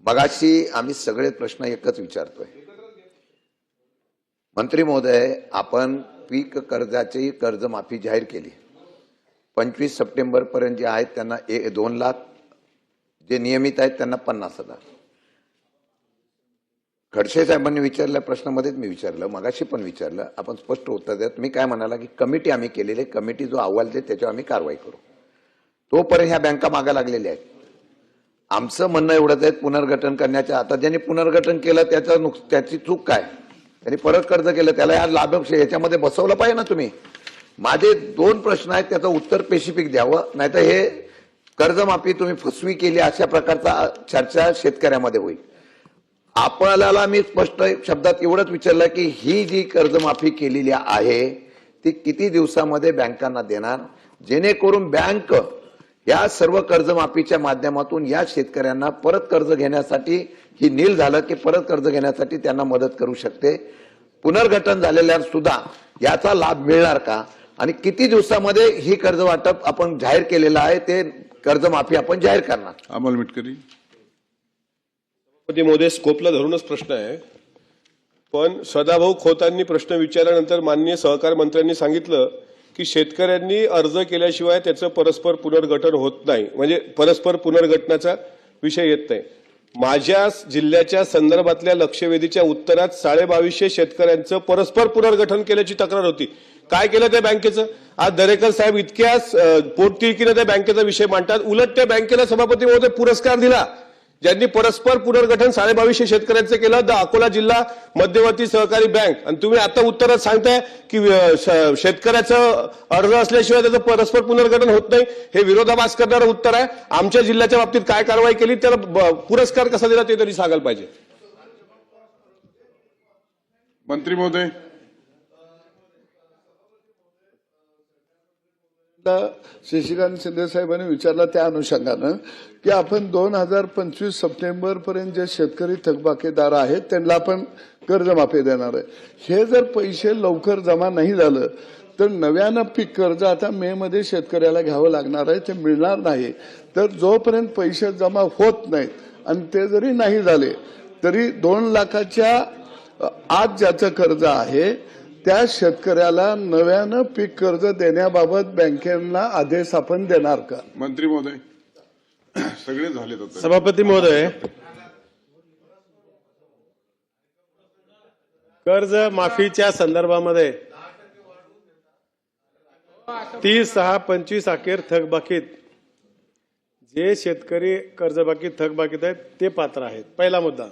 मगाशी आम्ही सगळे प्रश्न एकच विचारतोय। मंत्री महोदय, आपण पीक कर्जाची कर्जमाफी जाहीर केली। 25 सप्टेंबर पर्यंत जे आहेत त्यांना 2 लाख, जे नियमित आहेत त्यांना 50,000। खडसे साहेबांनी विचारल्या प्रश्नामध्येच मी विचारलं, मगाशी पण विचारलं, आपण स्पष्ट उत्तर द्या। तुम्ही काय म्हणाला की कमिटी आम्ही केलेली आहे, कमिटी जो अहवाल देते त्याच्यावर आम्ही कारवाई करू। तोपर्यंत ह्या बँका मागे लागलेल्या आहेत। आमचं म्हणणं एवढंच आहे, पुनर्गठन करण्याच्या, आता ज्यांनी पुनर्गठन केलं त्याची चूक काय? त्यांनी परत कर्ज केलं, त्याला या लाभ याच्यामध्ये बसवलं पाहिजे ना तुम्ही। माझे 2 प्रश्न आहेत, त्याचं उत्तर स्पेसिफिक द्यावं, नाहीतर हे कर्जमाफी तुम्ही फसवी केली अशा प्रकारचा चर्चा शेतकऱ्यामध्ये होईल। आपल्याला मी स्पष्ट शब्दात एवढंच विचारलं की ही जी कर्जमाफी केलेली आहे ती किती दिवसामध्ये बँकांना देणार, जेणेकरून बँक या सर्व कर्जमाफीच्या माध्यमातून या शेतकऱ्यांना परत कर्ज घेण्यासाठी ही नील झालं की परत कर्ज घेण्यासाठी त्यांना मदत करू शकते। पुनर्गठन झालेल्या सुद्धा याचा लाभ मिळणार का, आणि किती दिवसामध्ये ही कर्ज वाटप आपण जाहीर केलेलं आहे ते कर्जमाफी आपण जाहीर करणार? अमोल मिटकरी। महोदय, स्कोपला धरूनच प्रश्न आहे, पण सदाभाऊ खोतांनी प्रश्न विचारल्यानंतर माननीय सहकार मंत्र्यांनी सांगितलं की शेतकऱ्यांनी अर्ज केल्याशिवाय त्याचं परस्पर पुनर्गठन होत नाही, म्हणजे परस्पर पुनर्गठनाचा विषय येत नाही। माझ्या जिल्ह्याच्या संदर्भातल्या लक्षवेधीच्या उत्तरात 2250 शेतकऱ्यांचं परस्पर पुनर्गठन केल्याची तक्रार होती। काय केलं त्या बँकेचं? आज दरेकर साहेब इतक्याच पोटतिडकीने त्या बँकेचा विषय मांडतात, उलट त्या बँकेला सभापती महोदय पुरस्कार दिला ज्यांनी परस्पर पुनर्गठन 2250 शेतकऱ्यांचं केलं, द अकोला जिल्हा मध्यवर्ती सहकारी बँक। आणि तुम्ही आता उत्तरात सांगताय की शेतकऱ्याचं अर्ज असल्याशिवाय त्याचं परस्पर पुनर्गठन होत नाही, हे विरोधाभास करणारं उत्तर आहे। आमच्या जिल्ह्याच्या बाबतीत काय कारवाई केली, त्याला पुरस्कार कसा दिला ते तरी सांगायला पाहिजे। मंत्री महोदय। शशिकांत शिंदे साहेबांनी विचारला त्या अनुषंगानं की आपण 2025 सप्टेंबर पर्यंत जे शेतकरी थकबाकीदार आहेत त्यांना आपण कर्जमाफी देणार आहे। हे जर पैसे लवकर जमा नाही झालं तर नव्यानं पीक कर्ज आता मे मध्ये शेतकऱ्याला घ्यावं लागणार आहे, ते मिळणार नाही। तर जोपर्यंत पैसे जमा होत नाहीत आणि ते जरी नाही झाले तरी 2 लाखाच्या आत ज्याचं कर्ज आहे त्या शेतकऱ्याला नव्यानं पीक कर्ज देण्याबाबत बँकेला आदेश आपण देणार का? मंत्री महोदय, सगळे झाले आता। सभापती महोदय, कर्ज माफीच्या संदर्भामध्ये 30/6/25 अखेर थकबाकीत जे शेतकरी कर्जबाकी थकबाकीत आहेत ते पात्र आहेत, पहिला मुद्दा।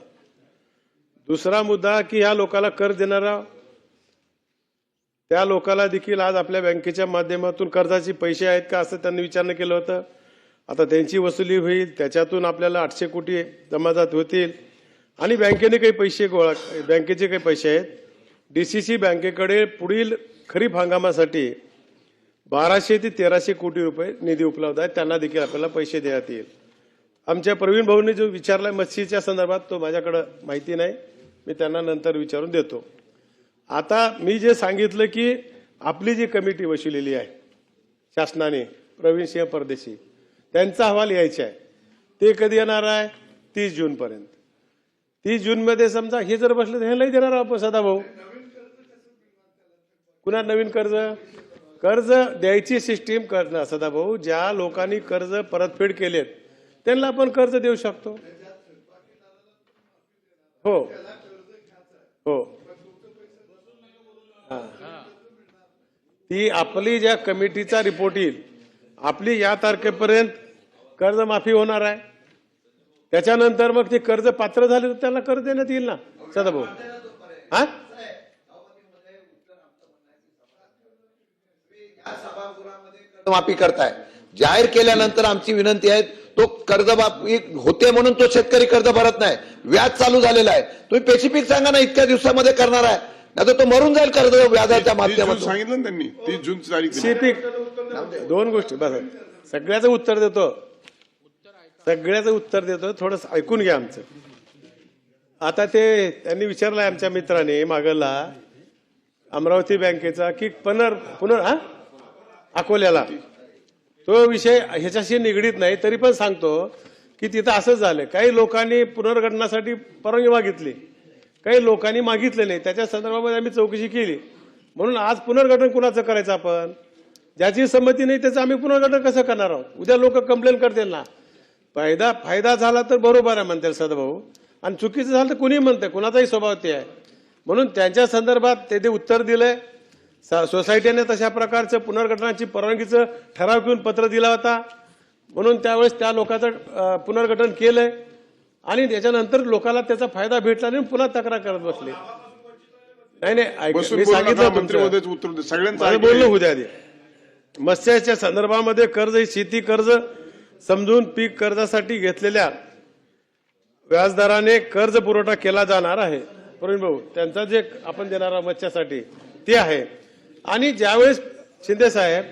दुसरा मुद्दा की या लोकांना कर्ज देणारा त्या लोकांना देखील आज आपल्या बँकेच्या माध्यमातून कर्जाचे पैसे आहेत का असं त्यांनी विचारणं केलं होतं। आता त्यांची वसुली होईल, त्याच्यातून आपल्याला 800 कोटी जमाजात होतील आणि बँकेने काही पैसे बँकेचे काही पैसे आहेत। डीसीसी बँकेकडे पुढील खरीप हंगामासाठी 1200 ते 1300 कोटी रुपये निधी उपलब्ध आहे, त्यांना देखील आपल्याला पैसे देण्यात येईल। आमच्या प्रवीण भाऊंनी जो विचारलाय मत्स्यच्या संदर्भात तो माझ्याकडे माहिती नाही, मी त्यांना नंतर विचारून देतो। आता मी जे सांगितलं की आपली जी कमिटी बसवलेली आहे शासनाने, प्रवीण सिंह परदेशी, त्यांचा अहवाल यायचा आहे, ते कधी येणार आहे? 30 जून पर्यंत। 30 जून मध्ये समजा हे जर बसले तर ह्यालाही देणार आपण सदाभाऊ। पुन्हा नवीन कर्ज द्यायची सिस्टीम करणं सदाभाऊ, ज्या लोकांनी कर्ज परतफेड केलेत त्यांना आपण कर्ज देऊ शकतो। हो हो, ती आपली ज्या कमिटीचा रिपोर्ट येईल, आपली या तारखेपर्यंत कर्जमाफी होणार आहे, त्याच्यानंतर मग ते कर्ज पात्र झाले तर त्याला कर्ज देण्यात येईल ना सदाभाऊ। हा, कर्जमाफी करताय, जाहीर केल्यानंतर आमची विनंती आहे, तो कर्जमाफी होते म्हणून तो शेतकरी कर्ज भरत नाही, व्याज चालू झालेला आहे, तुम्ही स्पेसिफिक सांगा ना इतक्या दिवसामध्ये करणार आहे, नाही तर तो मरून जाईल कर्ज व्याजाच्या माध्यमातून। सांगितलं ना त्यांनी 30 जून तारीख दिली। शेती 2 गोष्टी बस, सगळ्याचं उत्तर देतो, थोडं ऐकून घ्या आमचं। आता ते त्यांनी विचारलंय आमच्या मित्राने मागला अमरावती बँकेचा की अकोल्याला, तो विषय ह्याच्याशी निगडीत नाही, तरी पण सांगतो की तिथं असंच झालं. काही लोकांनी पुनर्गठनासाठी परवानगी मागितली, काही लोकांनी मागितले नाही. त्याच्या संदर्भामध्ये आम्ही चौकशी केली. म्हणून आज पुनर्गठन कुणाचं करायचं आपण? ज्याची संमती नाही त्याचं आम्ही पुनर्गठन कसं करणार आहोत? उद्या लोक कंप्लेंट करतील ना. फायदा झाला तर बरोबर आहे म्हणतील सदाभाऊ, आणि चुकीचं झालं तर कुणी म्हणतंय, कुणाचाही स्वभाव ते आहे. म्हणून त्यांच्या संदर्भात ते उत्तर दिलंय. सोसायटीने तशा प्रकारचं पुनर्गठनाची परवानगीचं ठराव घेऊन पत्र दिला होता. म्हणून त्यावेळेस त्या लोकांचं पुनर्गठन केलंय आणि त्याच्यानंतर लोकांना त्याचा फायदा भेटला नाही, पुन्हा तक्रार करत बसले. नाही बसून मी बोलू सांगितलं नका, मंत्री तुमचं. महोदयच उत्तर दे. सगळ्यांचं माझं ऐकलंय. बोलणं होऊ द्या आधी. मत्स्याच्या संदर्भामध्ये कर्ज ही शेती कर्ज समजून पीक कर्जासाठी घेतलेल्या व्याजदराने कर्ज पुरवठा केला जाणार आहे. प्रवीण भाऊ, त्यांचा जे आपण देणार आहोत मत्स्यासाठी ते आहे. आणि ज्यावेळेस शिंदे साहेब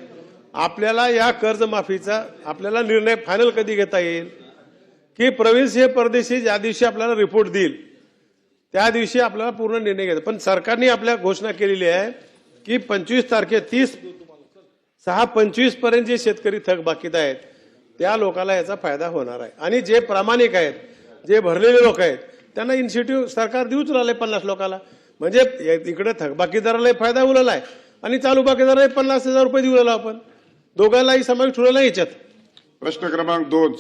आपल्याला या कर्जमाफीचा आपल्याला निर्णय फायनल कधी घेता येईल की प्रवीण सिंह परदेशी ज्या दिवशी आपल्याला रिपोर्ट देईल त्या दिवशी आपल्याला पूर्ण निर्णय घ्यायचा. पण सरकारने आपल्या घोषणा केलेली आहे की 25 तारखे 30/6/25 पर्यंत जे शेतकरी थकबाकीत आहेत त्या लोकांना याचा फायदा होणार आहे. आणि जे प्रामाणिक आहेत, जे भरलेले लोक आहेत, त्यांना इन्सेंटिव्ह सरकार देऊच राहिले 50 लोकांना. म्हणजे इकडे थकबाकीदाराला फायदा उरला आहे आणि चालू बाकीदाराला 50,000 रुपये देऊ राहिलो आपण. दोघांनाही समावेश ठेवलेला याच्यात. प्रश्न क्रमांक 2